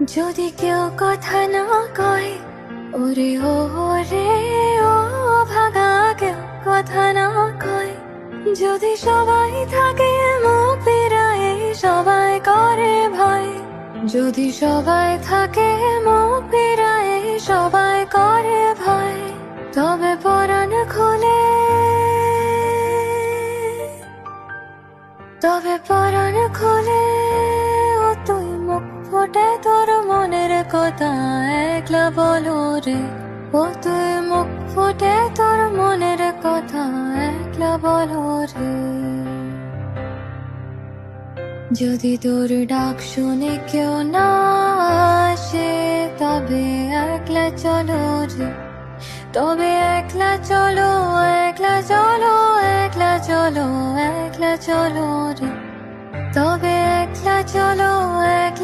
যদি কেউ কথা না কয়, ওরে ও রে ও ভাগা, কেউ কথা না কয়। যদি সবাই থাকে মুখ ফিরায়, সবাই করে ভয়। যদি সবাই থাকে মুখ ফিরায়, সবাই করে ভয়। তবে পরাণ খুলে, তবে পরাণ খুলে ও তুই মুখ ফুটে তোর মনের কথা একলা বলো রে। ও তুই মুখ ফুটে তোর মনের কথা একলা বলো রে। যদি তোর ডাক শুনে কেউ না আসে, তবে একলা চলো রে। তবে একলা চলো, একলা চলো, একলা চলো, একলা চলো রে। তবে একলা চলো, একলা